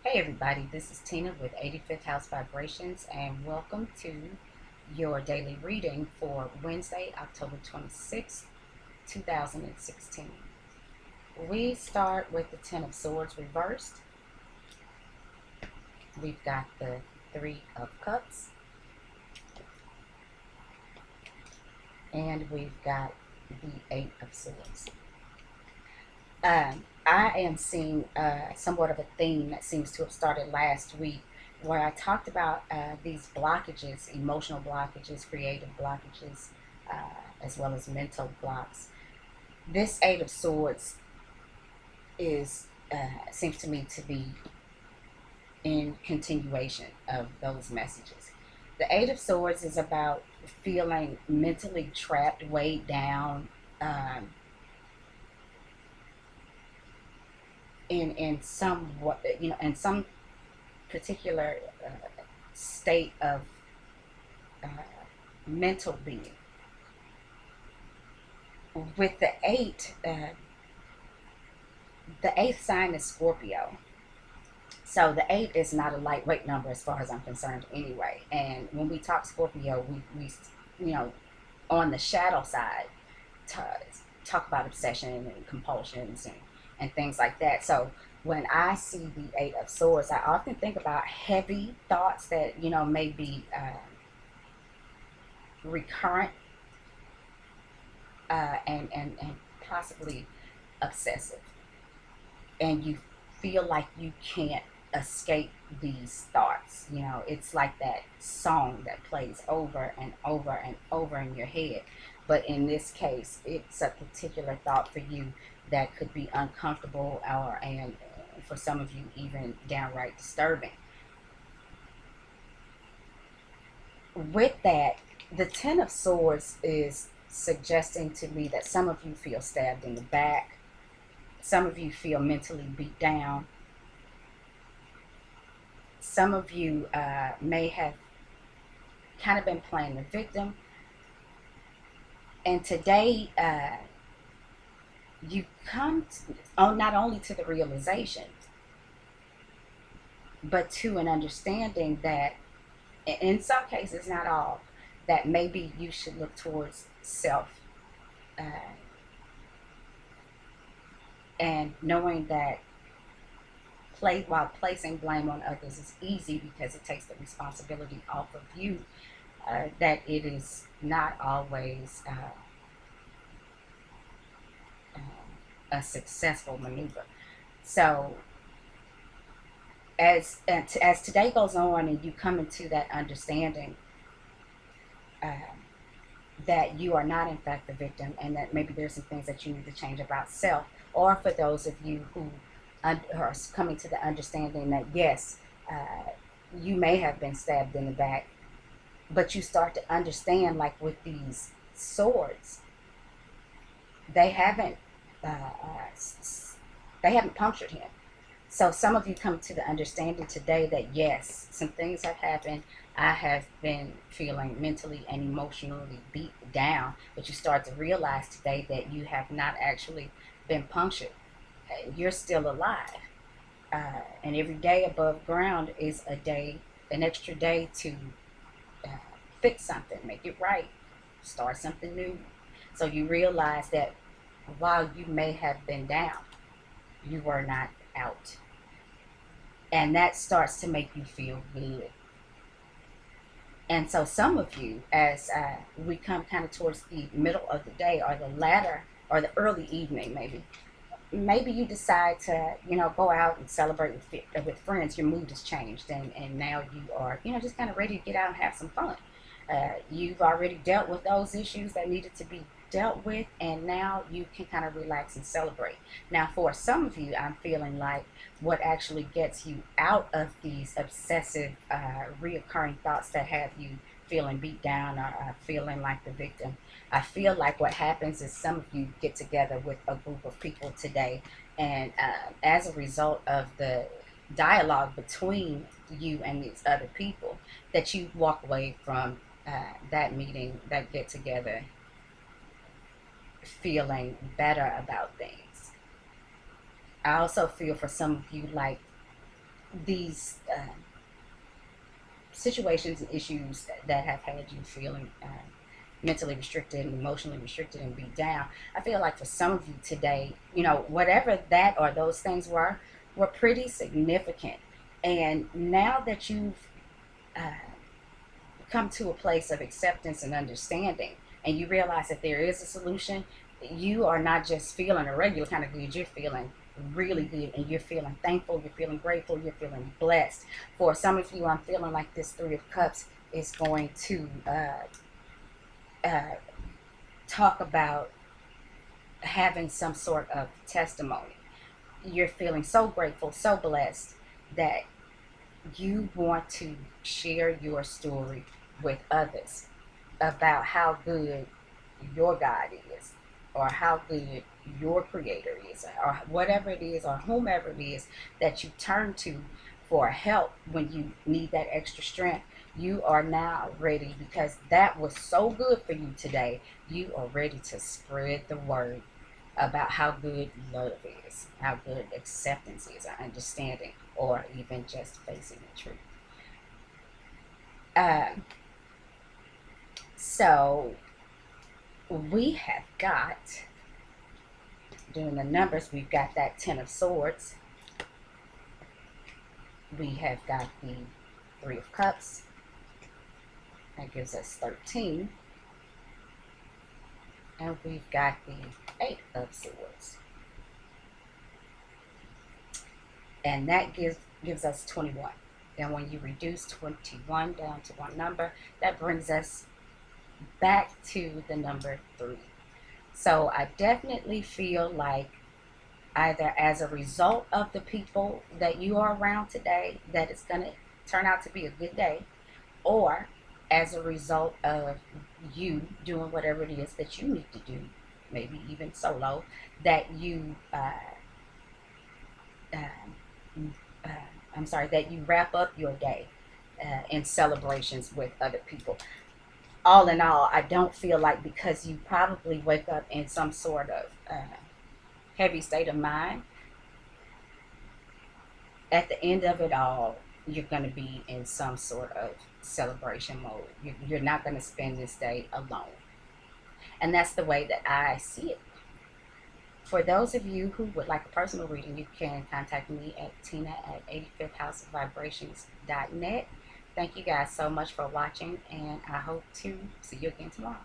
Hey everybody, this is Tina with 85th House Vibrations, and welcome to your daily reading for Wednesday, October 26th, 2016. We start with the Ten of Swords reversed. We've got the Three of Cups, and we've got the Eight of Swords. I am seeing somewhat of a theme that seems to have started last week where I talked about these blockages, emotional blockages, creative blockages, as well as mental blocks. This Eight of Swords is seems to me to be in continuation of those messages. The Eight of Swords is about feeling mentally trapped, weighed down, um, in some in some particular state of uh, mental being. With the eighth sign is Scorpio. So the eight is not a lightweight number as far as I'm concerned, anyway. And when we talk Scorpio, we you know on the shadow side t- talk about obsession and compulsions and things like that. So when I see the Eight of Swords, I often think about heavy thoughts that may be recurrent and possibly obsessive, and you feel like you can't escape these thoughts. It's like that song that plays over and over and over in your head. But in this case, it's a particular thought for you that could be uncomfortable, and for some of you even downright disturbing. With that, the Ten of Swords is suggesting to me that some of you feel stabbed in the back, some of you feel mentally beat down, some of you may have kind of been playing the victim, and today you come not only to the realization, but to an understanding that in some cases, not all, that maybe you should look towards self, uh, and knowing that while placing blame on others is easy because it takes the responsibility off of you, that it is not always a successful maneuver. So as today goes on and you come into that understanding, uh, that you are not in fact the victim, and that maybe there's some things that you need to change about self, or for those of you who are coming to the understanding that yes, you may have been stabbed in the back, but you start to understand, like with these swords, they haven't they haven't punctured him. So some of you come to the understanding today that yes, some things have happened. I have been feeling mentally and emotionally beat down, but you start to realize today that you have not actually been punctured. You're still alive. And every day above ground is an extra day to uh, fix something, make it right, start something new. So you realize that while you may have been down, you were not out. And that starts to make you feel good. And so some of you, as we come kind of towards the middle of the day, or the latter, or the early evening, maybe you decide to go out and celebrate with friends. Your mood has changed, and now you are just kind of ready to get out and have some fun. You've already dealt with those issues that needed to be dealt with, and now you can kind of relax and celebrate. Now for some of you, I'm feeling like what actually gets you out of these obsessive reoccurring thoughts that have you feeling beat down, or feeling like the victim, I feel like what happens is some of you get together with a group of people today, and as a result of the dialogue between you and these other people, that you walk away from that meeting, that get together, feeling better about things. I also feel for some of you like these situations and issues that have had you feeling mentally restricted and emotionally restricted and beat down. I feel like for some of you today, you know, whatever that or those things were pretty significant. And now that you've uh, come to a place of acceptance and understanding, and you realize that there is a solution, you are not just feeling a regular kind of good, you're feeling really good, and you're feeling thankful, you're feeling grateful, you're feeling blessed. For some of you, I'm feeling like this Three of Cups is going to uh, talk about having some sort of testimony. You're feeling so grateful, so blessed that you want to share your story with others about how good your God is, or how good your Creator is, or whatever it is, or whomever it is that you turn to for help when you need that extra strength. You are now ready, because that was so good for you today. You are ready to spread the word about how good love is, how good acceptance is, or understanding, or even just facing the truth. Um, so we have got, doing the numbers, we've got that Ten of Swords. We have got the Three of Cups. That gives us 13. And we've got the Eight of Swords. And that gives us 21. And when you reduce 21 down to one number, that brings us back to the number 3. So I definitely feel like either as a result of the people that you are around today, that it's going to turn out to be a good day, or as a result of you doing whatever it is that you need to do, maybe even solo, that you, uh, uh, I'm sorry, that you wrap up your day in celebrations with other people. All in all, I don't feel like, because you probably wake up in some sort of heavy state of mind, at the end of it all, you're going to be in some sort of celebration mode. You're not going to spend this day alone. And that's the way that I see it. For those of you who would like a personal reading, you can contact me at tina@85thhouseofvibrations.net. Thank you guys so much for watching, and I hope to see you again tomorrow.